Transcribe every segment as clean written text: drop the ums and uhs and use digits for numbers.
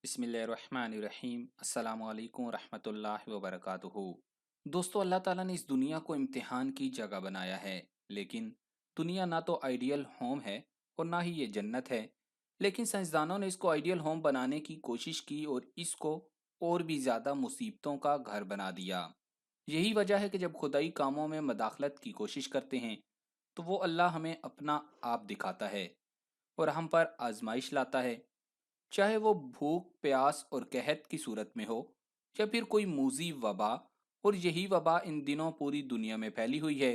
बिस्मिल्लाहिर्रहमानिर्रहीम। अस्सलाम वालेकुम रहमतुल्लाहि व बरकातुहू। दोस्तों, अल्लाह ताला ने इस दुनिया को इम्तिहान की जगह बनाया है। लेकिन दुनिया ना तो आइडियल होम है और ना ही ये जन्नत है। लेकिन साइंसदानों ने इसको आइडियल होम बनाने की कोशिश की और इसको और भी ज़्यादा मुसीबतों का घर बना दिया। यही वजह है कि जब खुदाई कामों में मदाखलत की कोशिश करते हैं तो वो अल्लाह हमें अपना आप दिखाता है और हम पर आजमाइश लाता है, चाहे वो भूख प्यास और कहत की सूरत में हो या फिर कोई मूजी वबा। और यही वबा इन दिनों पूरी दुनिया में फैली हुई है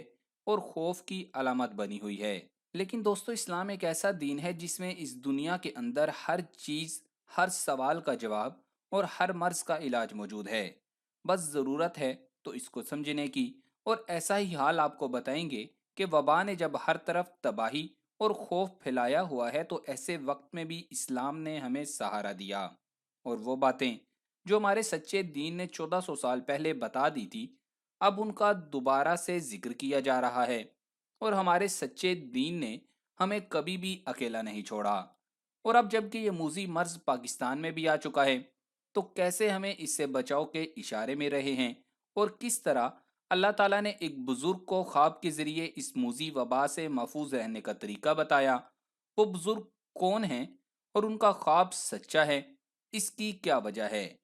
और खौफ की अलामत बनी हुई है। लेकिन दोस्तों, इस्लाम एक ऐसा दीन है जिसमें इस दुनिया के अंदर हर चीज, हर सवाल का जवाब और हर मर्ज का इलाज मौजूद है। बस ज़रूरत है तो इसको समझने की। और ऐसा ही हाल आपको बताएंगे कि वबा ने जब हर तरफ तबाही और खौफ फैलाया हुआ है तो ऐसे वक्त में भी इस्लाम ने हमें सहारा दिया। और वो बातें जो हमारे सच्चे दीन ने 1400 साल पहले बता दी थी, अब उनका दोबारा से जिक्र किया जा रहा है। और हमारे सच्चे दीन ने हमें कभी भी अकेला नहीं छोड़ा। और अब जबकि ये मूजी मर्ज पाकिस्तान में भी आ चुका है, तो कैसे हमें इससे बचाव के इशारे में रहे हैं और किस तरह अल्लाह ताला ने एक बुजुर्ग को ख्वाब के जरिए इस मूजी वबा से महफूज रहने का तरीका बताया। वो बुजुर्ग कौन है और उनका ख्वाब सच्चा है, इसकी क्या वजह है,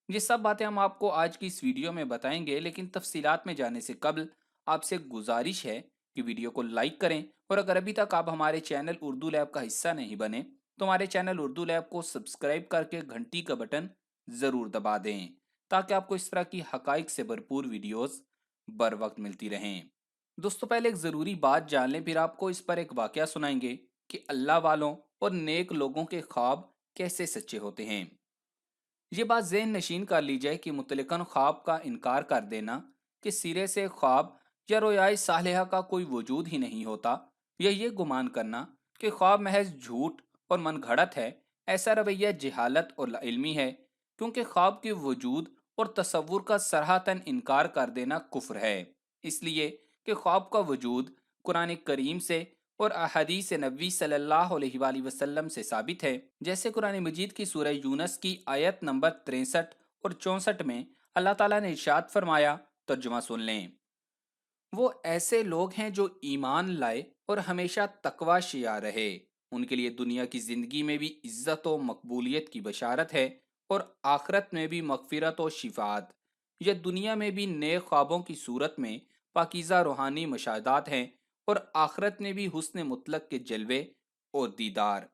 ये सब बातें हम आपको आज की इस वीडियो में बताएंगे। लेकिन तफसीलात में जाने से कबल आपसे गुजारिश है कि वीडियो को लाइक करें और अगर अभी तक आप हमारे चैनल उर्दू लैब का हिस्सा नहीं बने तो हमारे चैनल उर्दू लैब को सब्सक्राइब करके घंटी का बटन ज़रूर दबा दें, ताकि आपको इस तरह की हकाइक से भरपूर वीडियोस बर वक्त मिलती रहें। दोस्तों, पहले एक ज़रूरी बात जान लें, फिर आपको इस पर एक वाकया सुनाएंगे कि अल्लाह वालों और नेक लोगों के ख्वाब कैसे सच्चे होते हैं। ये बात ज़हन नशीन कर ली जाए कि मुतलकन ख्वाब का इनकार कर देना कि सिरे से ख्वाब या रोयाए सालिहा का कोई वजूद ही नहीं होता, या ये गुमान करना कि ख्वाब महज झूठ और मन घड़त है, ऐसा रवैया जहालत और लाइल्मी है। क्योंकि ख्वाब के वजूद और तसव्वुर का सराहतन इनकार कर देना कुफ्र है। इसलिए कि ख्वाब का वजूद कुरान करीम से और अहदीस नबी सल्लल्लाहु अलैहि वसल्लम से साबित है। जैसे कुरान मजीद की सूरह यूनस की आयत नंबर 63 और 64 में अल्लाह ताला ने इरशाद फरमाया, तर्जुमा सुन लें। वो ऐसे लोग हैं जो ईमान लाए और हमेशा तकवा शियार रहे, उनके लिए दुनिया की जिंदगी में भी इज्जत और मकबूलियत की बशारत है और आखिरत में भी मगफिरत और शिफात। यह दुनिया में भी नेक ख्वाबों की सूरत में पाकीज़ा रूहानी मशाहदात हैं और आखिरत में भी हुस्न मुतलक के जलवे और दीदार।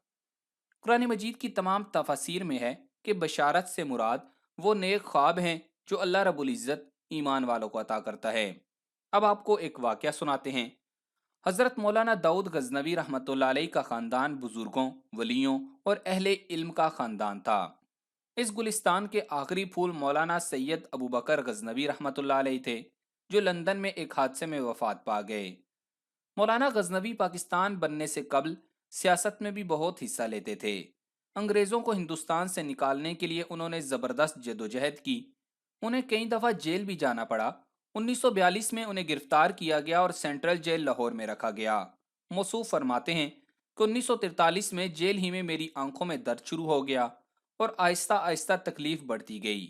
कुरान मजीद की तमाम तफसीर में है कि बशारत से मुराद वो नेक ख्वाब हैं जो अल्लाह रब्बुल इज़्ज़त ईमान वालों को अता करता है। अब आपको एक वाकया सुनाते हैं। हज़रत मौलाना दाऊद गजनवी रहमतुल्लाह अलैह का ख़ानदान बुज़ुर्गों, वलियों और अहले इल्म का ख़ानदान था। इस गुलिस्तान के आखिरी फूल मौलाना सैयद अबू बकर गजनवी रहमतुल्लाह अलैह थे, जो लंदन में एक हादसे में वफात पा गए। मौलाना गजनवी पाकिस्तान बनने से कबल सियासत में भी बहुत हिस्सा लेते थे। अंग्रेज़ों को हिंदुस्तान से निकालने के लिए उन्होंने ज़बरदस्त जदोजहद की। उन्हें कई दफ़ा जेल भी जाना पड़ा। 1942 में उन्हें गिरफ्तार किया गया और सेंट्रल जेल लाहौर में रखा गया। मौसूफ फरमाते हैं कि 1943 में जेल ही में मेरी आंखों में दर्द शुरू हो गया और आहिस्ता आहिस्ता तकलीफ बढ़ती गई।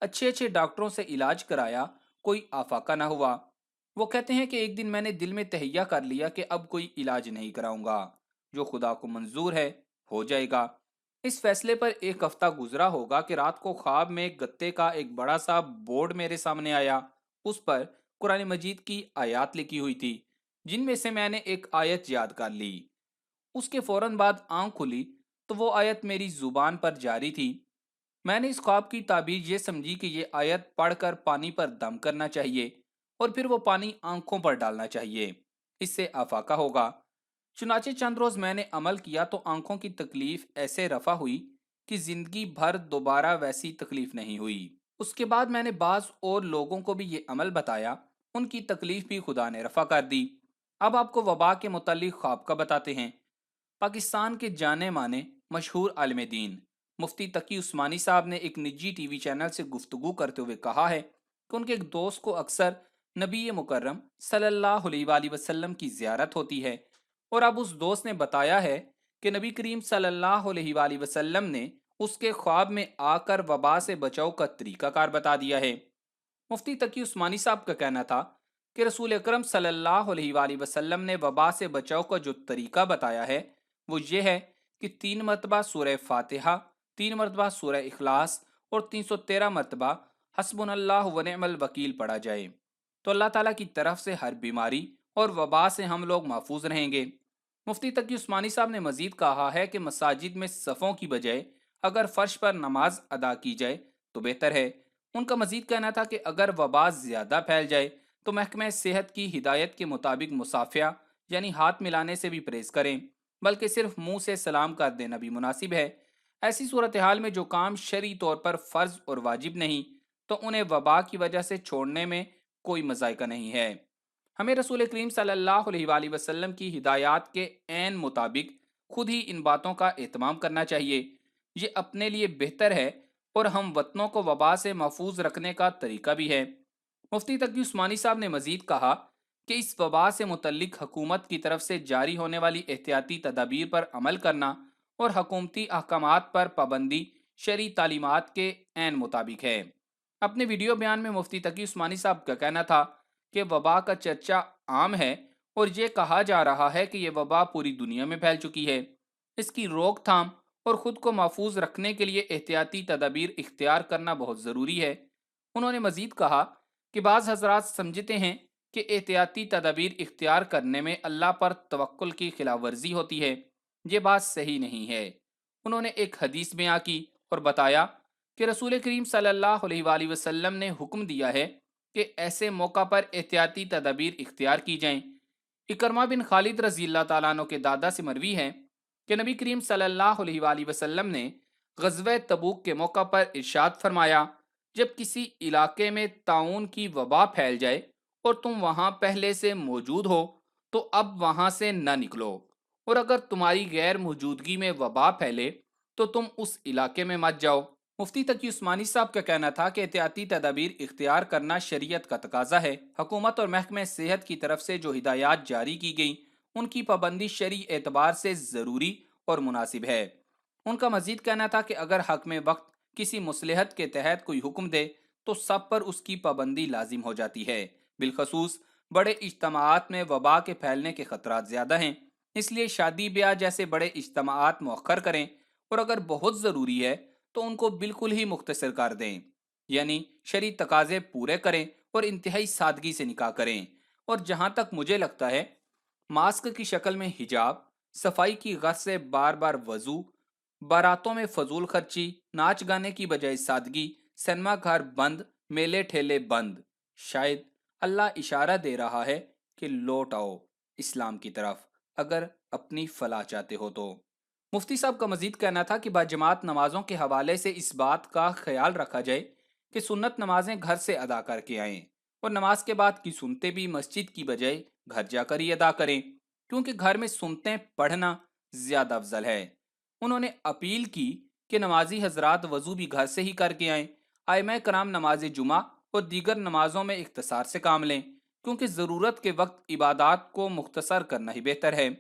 अच्छे अच्छे डॉक्टरों से इलाज कराया, कोई आफाका ना हुआ। वो कहते हैं कि एक दिन मैंने दिल में तहैया कर लिया कि अब कोई इलाज नहीं कराऊंगा, जो खुदा को मंजूर है हो जाएगा। इस फैसले पर एक हफ्ता गुजरा होगा कि रात को ख्वाब में गत्ते का एक बड़ा सा बोर्ड मेरे सामने आया। उस पर कुरान मजीद की आयत लिखी हुई थी, जिनमें से मैंने एक आयत याद कर ली। उसके फौरन बाद आंख खुली तो वो आयत मेरी जुबान पर जारी थी। मैंने इस ख्वाब की ताबीर ये समझी कि ये आयत पढ़कर पानी पर दम करना चाहिए और फिर वो पानी आंखों पर डालना चाहिए, इससे आफाका होगा। चुनाचे चंद रोज मैंने अमल किया तो आंखों की तकलीफ ऐसे रफा हुई कि जिंदगी भर दोबारा वैसी तकलीफ नहीं हुई। उसके बाद मैंने बाज और लोगों को भी ये अमल बताया, उनकी तकलीफ भी खुदा ने रफा कर दी। अब आपको वबा के मुतालिक ख्वाब का बताते हैं। पाकिस्तान के जाने माने मशहूर आलिम दीन मुफ्ती तकी उस्मानी साहब ने एक निजी टीवी चैनल से गुफ्तगू करते हुए कहा है कि उनके एक दोस्त को अक्सर नबी मुकर्रम सल्लल्लाहु अलैहि वसल्लम की ज़ियारत होती है। और अब उस दोस्त ने बताया है कि नबी करीम सल्लल्लाहु अलैहि वसल्लम ने उसके ख्वाब में आकर वबा से बचाव का तरीकाकार बता दिया है। मुफ्ती तकी उस्मानी साहब का कहना था कि रसूल अकरम सल्लल्लाहु अलैहि वसल्लम ने वबा से बचाव का जो तरीका बताया है वो ये है कि 3 मरतबा सूरह फातिहा, 3 मरतबा सूरह इखलास और 313 मरतबा हस्बुनल्लाह व निअमल वकील पढ़ा जाए। तो अल्लाह ताला की तरफ से हर बीमारी और वबा से हम लोग महफूज रहेंगे। मुफ्ती तकी उस्मानी साहब ने मजीद कहा है कि मसाजिद में सफ़ों की बजाय अगर फर्श पर नमाज अदा की जाए तो बेहतर है। उनका मजीद कहना था कि अगर वबा ज़्यादा फैल जाए तो महकमा सेहत की हिदायत के मुताबिक मुसाफिया यानी हाथ मिलाने से भी परहेज करें, बल्कि सिर्फ मुंह से सलाम कर देना भी मुनासिब है। ऐसी सूरत हाल में जो काम शरई तौर पर फ़र्ज और वाजिब नहीं, तो उन्हें वबा की वजह से छोड़ने में कोई मजायका नहीं है। हमें रसूल करीम सल्लल्लाहु अलैहि वसल्लम की हिदायत के ऐन मुताबिक खुद ही इन बातों का एहतमाम करना चाहिए। ये अपने लिए बेहतर है और हम वतनों को वबा से महफूज रखने का तरीका भी है। मुफ्ती तकी उस्मानी साहब ने मजीद कहा कि इस वबा से मुतल्लिक हुकूमत की तरफ से जारी होने वाली एहतियाती तदाबीर पर अमल करना और हकूमती अहकामात पर पाबंदी शरी तालीमात के ऐन मुताबिक है। अपने वीडियो बयान में मुफ्ती तकी उस्मानी साहब का कहना था कि वबा का चर्चा आम है और ये कहा जा रहा है कि यह वबा पूरी दुनिया में फैल चुकी है। इसकी रोकथाम और ख़ुद को महफूज रखने के लिए एहतियाती तदाबीर इख्तियार करना बहुत ज़रूरी है। उन्होंने मजीद कहा कि बाज़ हजरात समझते हैं कि एहतियाती तदाबीर इख्तियार करने में अल्लाह पर तवक्कुल की खिलाफ वर्जी होती है। ये बात सही नहीं है। उन्होंने एक हदीस बयां की और बताया कि रसूल करीम सल्लल्लाहु अलैहि वसल्लम ने हुक्म दिया है कि ऐसे मौका पर एहतियाती तदाबीर इख्तियार की जाएं। इकरमा बिन खालिद रजी अल्लाह ताला अन्हु के दादा से मरवी है कि नबी करीम सल्लल्लाहु अलैहि वसल्लम ने गज़वे तबूक के मौका पर इरशाद फरमाया, जब किसी इलाके में ताउन की वबा फैल जाए और तुम वहां पहले से मौजूद हो तो अब वहां से न निकलो, और अगर तुम्हारी गैर मौजूदगी में वबा फैले तो तुम उस इलाके में मत जाओ। मुफ्ती तकी उस्मानी साहब का कहना था कि एहतियाती तदाबीर इख्तियार करना शरीयत का तकाजा है। हुकूमत और महकमे सेहत की तरफ से जो हिदायत जारी की गई उनकी पाबंदी शरई एतबार से ज़रूरी और मुनासिब है। उनका मजीद कहना था कि अगर हक में वक्त किसी मुसलहत के तहत कोई हुक्म दे तो सब पर उसकी पाबंदी लाजिम हो जाती है। बिलखसूस बड़े इज्तमाआत में वबा के फैलने के खतरात ज़्यादा हैं, इसलिए शादी ब्याह जैसे बड़े इज्तमाआत मौखर करें और अगर बहुत ज़रूरी है तो उनको बिल्कुल ही मुख्तसर कर दें, यानी शरई तकाजे पूरे करें और इंतहाई सादगी से निकाह करें। और जहाँ तक मुझे लगता है, मास्क की शक्ल में हिजाब, सफाई की गर्ज से बार बार वजू, बारातों में फजूल खर्ची, नाच गाने की बजाय सादगी, सिनेमा घर बंद, मेले ठेले बंद, शायद अल्लाह इशारा दे रहा है कि लौट आओ इस्लाम की तरफ अगर अपनी फलाह चाहते हो तो। मुफ्ती साहब का मजीद कहना था कि बाजमात नमाजों के हवाले से इस बात का ख्याल रखा जाए कि सुन्नत नमाजें घर से अदा करके आएं और नमाज के बाद की सुनते भी मस्जिद की बजाय घर जाकर ही अदा करें, क्योंकि घर में सुनते पढ़ना ज़्यादा अफजल है। उन्होंने अपील की कि नमाजी हजरात वजू भी घर से ही करके आएं, आइमा कराम नमाज जुमा और दीगर नमाजों में इख्तसार से काम लें, क्योंकि ज़रूरत के वक्त इबादत को मुख्तसर करना ही बेहतर है।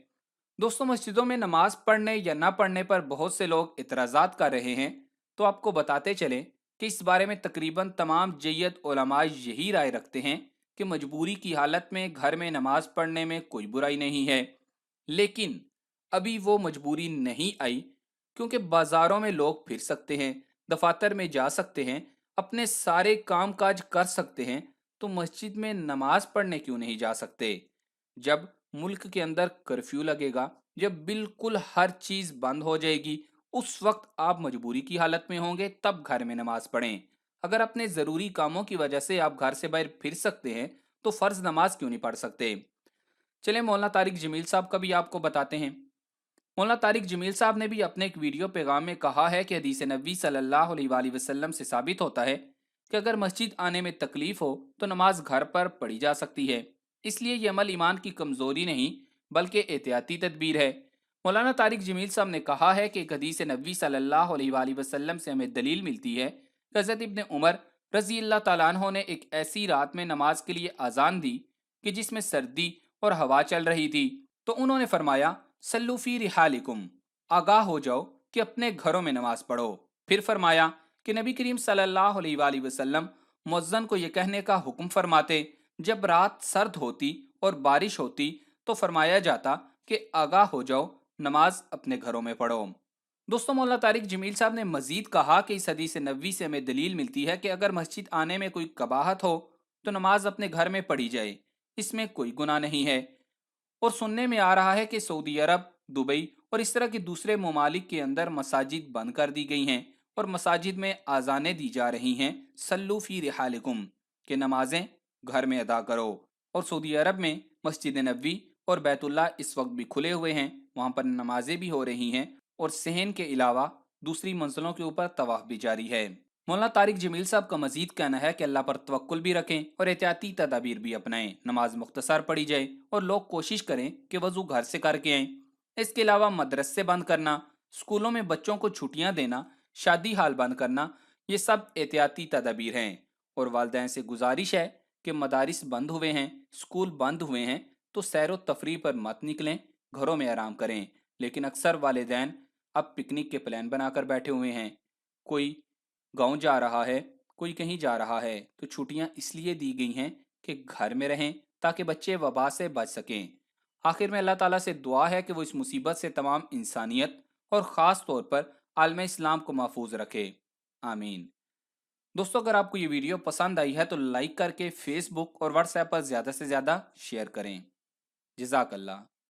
दोस्तों, मस्जिदों में नमाज पढ़ने या ना पढ़ने पर बहुत से लोग इतराज़ात कर रहे हैं, तो आपको बताते चलें कि इस बारे में तकरीबन तमाम जय्यत उलमा यही राय रखते हैं कि मजबूरी की हालत में घर में नमाज पढ़ने में कोई बुराई नहीं है। लेकिन अभी वो मजबूरी नहीं आई, क्योंकि बाज़ारों में लोग फिर सकते हैं, दफातर में जा सकते हैं, अपने सारे काम काज कर सकते हैं, तो मस्जिद में नमाज पढ़ने क्यों नहीं जा सकते। जब मुल्क के अंदर कर्फ्यू लगेगा, जब बिल्कुल हर चीज़ बंद हो जाएगी, उस वक्त आप मजबूरी की हालत में होंगे, तब घर में नमाज पढ़ें। अगर अपने ज़रूरी कामों की वजह से आप घर से बाहर फिर सकते हैं तो फ़र्ज़ नमाज क्यों नहीं पढ़ सकते। चलें मौलाना तारिक जमील साहब का भी आपको बताते हैं। मौलाना तारिक जमील साहब ने भी अपने एक वीडियो पैगाम में कहा है कि हदीस नबी सल्लल्लाहु अलैहि वसल्लम से साबित होता है कि अगर मस्जिद आने में तकलीफ हो तो नमाज घर पर पढ़ी जा सकती है। इसलिए ये अमल ईमान की कमज़ोरी नहीं बल्कि एहतियाती तदबीर है। मौलाना तारिक जमील साहब ने कहा है कि एक हदीस नबी सल्लल्लाहु अलैहि वसल्लम से हमें दलील मिलती है कि हज़रत इब्न उमर रज़ी अल्लाह ताला अन्हो ने एक ऐसी रात में नमाज के लिए आज़ान दी कि जिसमें सर्दी और हवा चल रही थी, तो उन्होंने फरमाया, सल्लू फी रिहालिकुम, आगाह हो जाओ कि अपने घरों में नमाज पढ़ो। फिर फरमाया कि नबी करीम सल्लल्लाहु अलैहि वसल्लम मुअज्जन को यह कहने का हुक्म फरमाते, जब रात सर्द होती और बारिश होती तो फरमाया जाता कि आगाह हो जाओ, नमाज अपने घरों में पढ़ो। दोस्तों, मौलाना तारिक जमील साहब ने मजीद कहा कि इस हदीस नबवी से हमें दलील मिलती है कि अगर मस्जिद आने में कोई कबाहत हो तो नमाज अपने घर में पढ़ी जाए, इसमें कोई गुनाह नहीं है। और सुनने में आ रहा है कि सऊदी अरब, दुबई और इस तरह के दूसरे ममालिक के अंदर मसाजिद बंद कर दी गई हैं और मसाजिद में आजानें दी जा रही हैं, सल्लू फी रिहालिकुम, के नमाजें घर में अदा करो। और सऊदी अरब में मस्जिद नबवी और बैतुल्ला इस वक्त भी खुले हुए हैं, वहां पर नमाजें भी हो रही हैं और सहन के अलावा दूसरी मंजिलों के ऊपर तवाफ भी जारी है। मौलाना तारिक जमील साहब का मजीद कहना है कि अल्लाह पर तवक्कुल भी रखें और एहतियाती तदाबीर भी अपनाएं, नमाज मुख्तसर पढ़ी जाए और लोग कोशिश करें कि वजू घर से करके आएं। इसके अलावा मदरसे बंद करना, स्कूलों में बच्चों को छुट्टियां देना, शादी हाल बंद करना, ये सब एहतियाती तदाबीर हैं। और वालिदैन से गुजारिश है कि मदारिस बंद हुए हैं, स्कूल बंद हुए हैं, तो सैर व तफरीह पर मत निकलें, घरों में आराम करें। लेकिन अक्सर वालिदैन अब पिकनिक के प्लान बनाकर बैठे हुए हैं, कोई गांव जा रहा है, कोई कहीं जा रहा है, तो छुट्टियां इसलिए दी गई हैं कि घर में रहें ताकि बच्चे वबा से बच सकें। आखिर में अल्लाह ताला से दुआ है कि वो इस मुसीबत से तमाम इंसानियत और ख़ास तौर पर आलम इस्लाम को महफूज रखे। आमीन। दोस्तों, अगर आपको ये वीडियो पसंद आई है तो लाइक करके फेसबुक और व्हाट्सएप पर ज़्यादा से ज़्यादा शेयर करें। जज़ाकल्लाह।